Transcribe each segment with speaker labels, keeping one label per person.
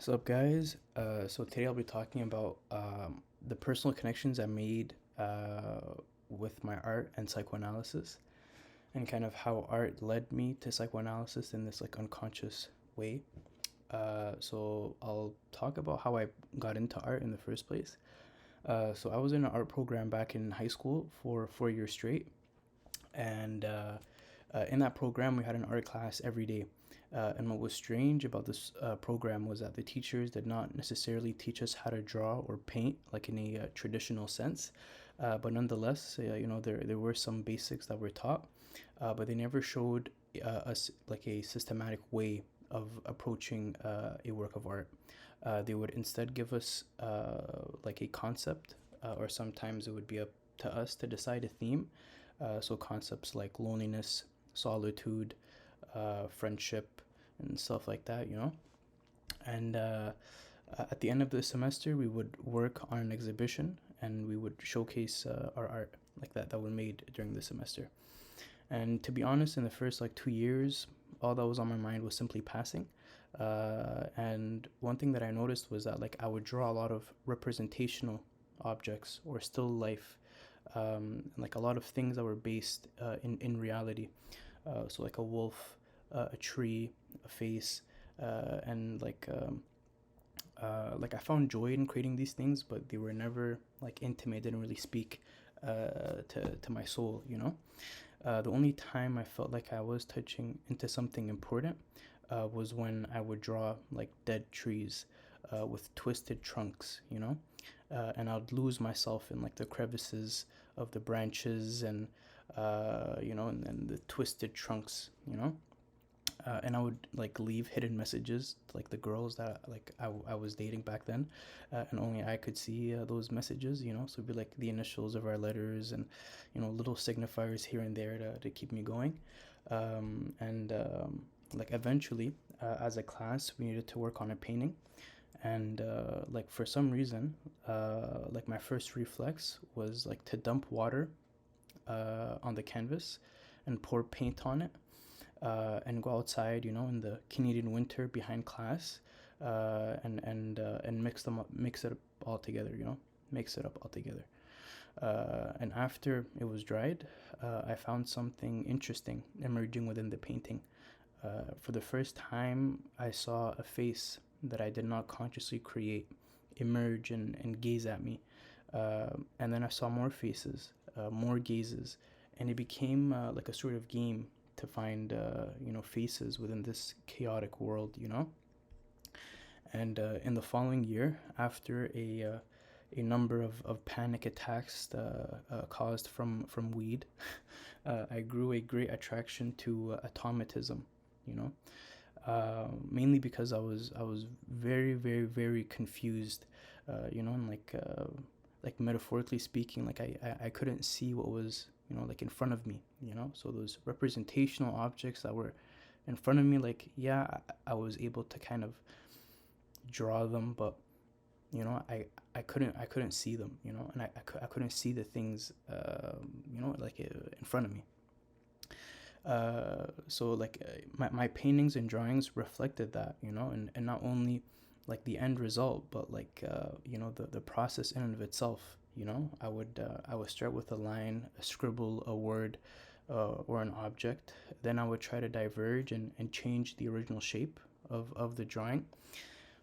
Speaker 1: What's up, guys? So today I'll be talking about the personal connections I made with my art and psychoanalysis, and kind of how art led me to psychoanalysis in this like unconscious way. So I'll talk about how I got into art in the first place. So I was in an art program back in high school for 4 years straight, and in that program we had an art class every day. And what was strange about this program was that the teachers did not necessarily teach us how to draw or paint like in a traditional sense, but nonetheless, there were some basics that were taught, but they never showed us like a systematic way of approaching a work of art. They would instead give us like a concept, or sometimes it would be up to us to decide a theme. So concepts like loneliness, solitude, friendship, and stuff like that. And at the end of the semester, we would work on an exhibition and we would showcase our art like that we made during the semester. And to be honest, in the first like 2 years, all that was on my mind was simply passing. And one thing that I noticed was that like I would draw a lot of representational objects or still life, like a lot of things that were based in reality. So like a wolf, a tree, a face, and like I found joy in creating these things, but they were never like intimate. Didn't really speak to my soul. The only time I felt like I was touching into something important was when I would draw like dead trees with twisted trunks. And I'd lose myself in like the crevices of the branches and and the twisted trunks. And I would like leave hidden messages to like the girls that like I was dating back then, and only I could see those messages. So it'd be like the initials of our letters and little signifiers here and there to keep me going. And like eventually, as a class, we needed to work on a painting, and like for some reason, like my first reflex was like to dump water on the canvas and pour paint on it, and go outside, in the Canadian winter behind class, and mix it up all together, mix it up all together. And after it was dried, I found something interesting emerging within the painting. For the first time, I saw a face that I did not consciously create emerge and gaze at me. And then I saw more faces, more gazes, and it became like a sort of game to find faces within this chaotic world. And in the following year, after a number of panic attacks caused from weed, I grew a great attraction to automatism. You know, mainly because I was very, very, very confused. And like metaphorically speaking, like I couldn't see what was like in front of me. So those representational objects that were in front of me, like, yeah, I was able to kind of draw them, but I couldn't see them, and I couldn't see the things like in front of me. So like my paintings and drawings reflected that, and not only like the end result, but like the process in and of itself. I would start with a line, a scribble, a word, or an object. Then I would try to diverge and change the original shape of the drawing.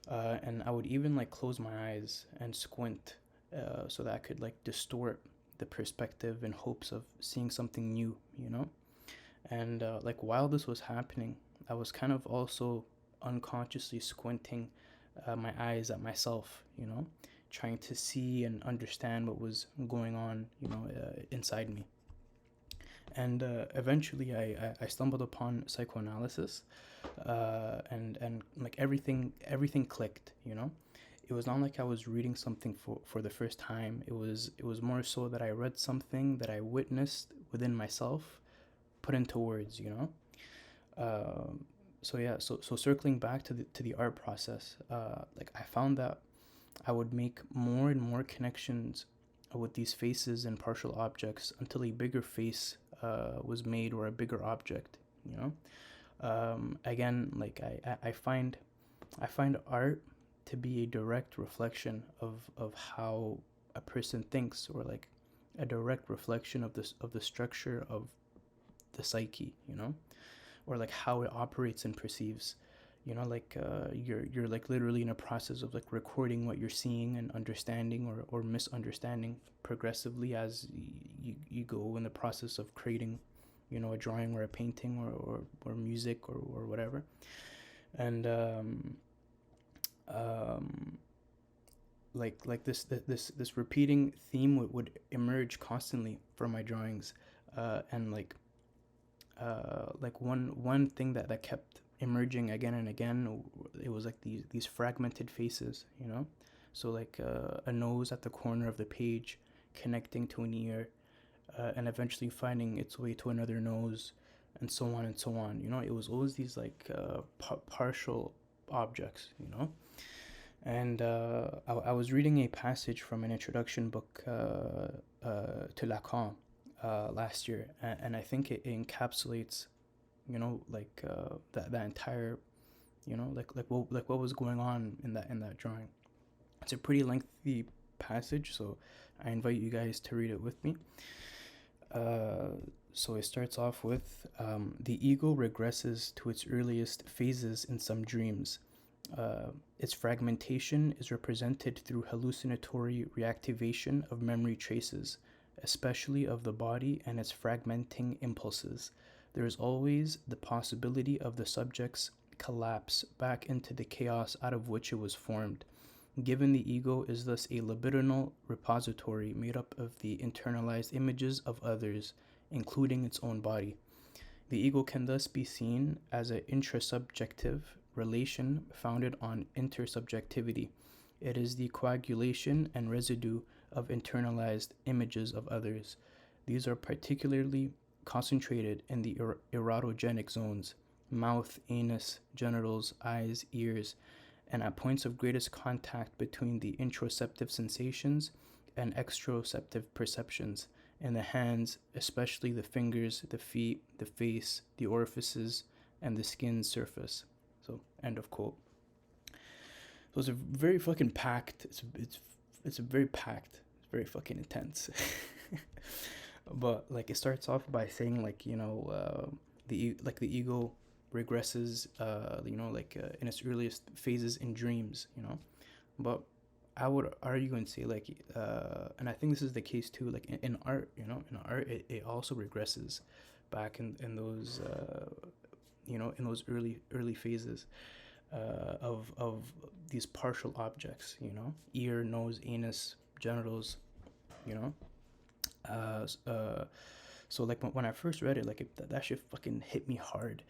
Speaker 1: And I would even like close my eyes and squint, so that I could like distort the perspective in hopes of seeing something new. And like while this was happening, I was kind of also unconsciously squinting my eyes at myself, trying to see and understand what was going on, inside me. And eventually, I stumbled upon psychoanalysis, and like everything clicked. It was not like I was reading something for the first time. It was more so that I read something that I witnessed within myself, put into words. So yeah, so circling back to the art process, like I found that I would make more and more connections with these faces and partial objects until a bigger face was made, or a bigger object. Again, like I find art to be a direct reflection of how a person thinks, or like a direct reflection of the structure of the psyche, or like how it operates and perceives. Like you're like literally in a process of like recording what you're seeing and understanding, or misunderstanding progressively as you go in the process of creating, a drawing or a painting, or music, or whatever. And like this repeating theme would emerge constantly from my drawings. And like one thing that kept emerging again and again, it was like these fragmented faces, so like a nose at the corner of the page connecting to an ear, and eventually finding its way to another nose, and so on and so on. It was always these like partial objects. And I was reading a passage from an introduction book to Lacan last year, and I think it encapsulates, like that entire, what was going on in that drawing. It's a pretty lengthy passage, so I invite you guys to read it with me. So it starts off with the ego regresses to its earliest phases in some dreams. Its fragmentation is represented through hallucinatory reactivation of memory traces, especially of the body and its fragmenting impulses. There is always the possibility of the subject's collapse back into the chaos out of which it was formed. Given the ego is thus a libidinal repository made up of the internalized images of others, including its own body. The ego can thus be seen as an intrasubjective relation founded on intersubjectivity. It is the coagulation and residue of internalized images of others. These are particularly concentrated in the erotogenic zones: mouth, anus, genitals, eyes, ears, and at points of greatest contact between the introceptive sensations and extroceptive perceptions, in the hands, especially the fingers, the feet, the face, the orifices, and the skin's surface. So, end of quote. So it's a very fucking packed. It's a very packed. It's very fucking intense. But like it starts off by saying like the ego regresses in its earliest phases in dreams. But I would argue and say like and I think this is the case too, like in art. In art it also regresses back in those in those early phases of these partial objects, ear, nose, anus, genitals, so like when I first read it, like that shit fucking hit me hard.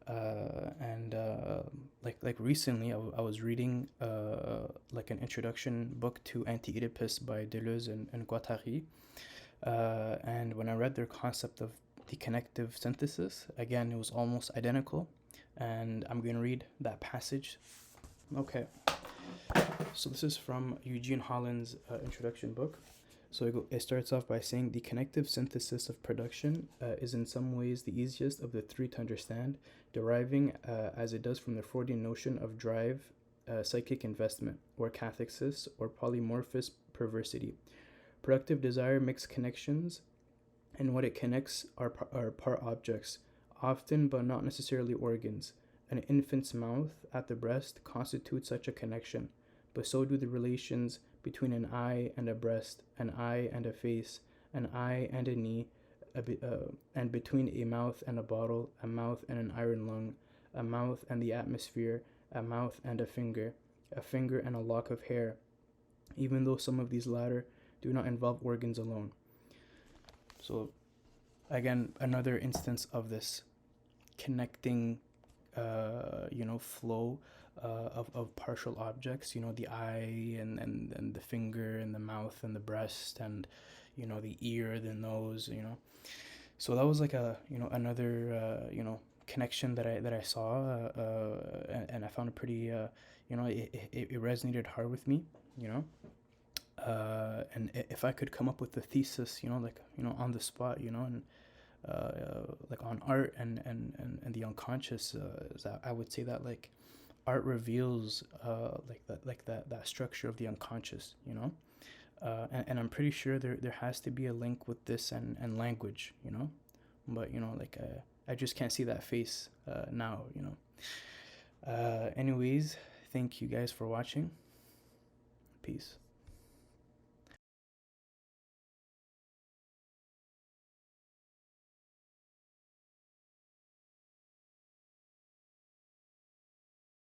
Speaker 1: And like recently I was reading like an introduction book to Anti-Oedipus by Deleuze and Guattari, and when I read their concept of the connective synthesis, again it was almost identical, and I'm going to read that passage. Okay, so this is from Eugene Holland's introduction book. So it starts off by saying the connective synthesis of production is in some ways the easiest of the three to understand, deriving as it does from the Freudian notion of drive, psychic investment, or cathexis, or polymorphous perversity. Productive desire makes connections, and what it connects are part objects, often but not necessarily organs. An infant's mouth at the breast constitutes such a connection, but so do the relations between an eye and a breast, an eye and a face, an eye and a knee, and between a mouth and a bottle, a mouth and an iron lung, a mouth and the atmosphere, a mouth and a finger and a lock of hair, even though some of these latter do not involve organs alone. So, again, another instance of this connecting, flow of partial objects, the eye and the finger and the mouth and the breast and, the ear, the nose, So that was like another, connection that I saw, and I found it pretty, it resonated hard with me, and if I could come up with a thesis, on the spot, and like on art and the unconscious, I would say that like art reveals that structure of the unconscious, you know. And I'm pretty sure there has to be a link with this and language, you know. But you know, like I just can't see that face now, you know. Anyways, thank you guys for watching. Peace.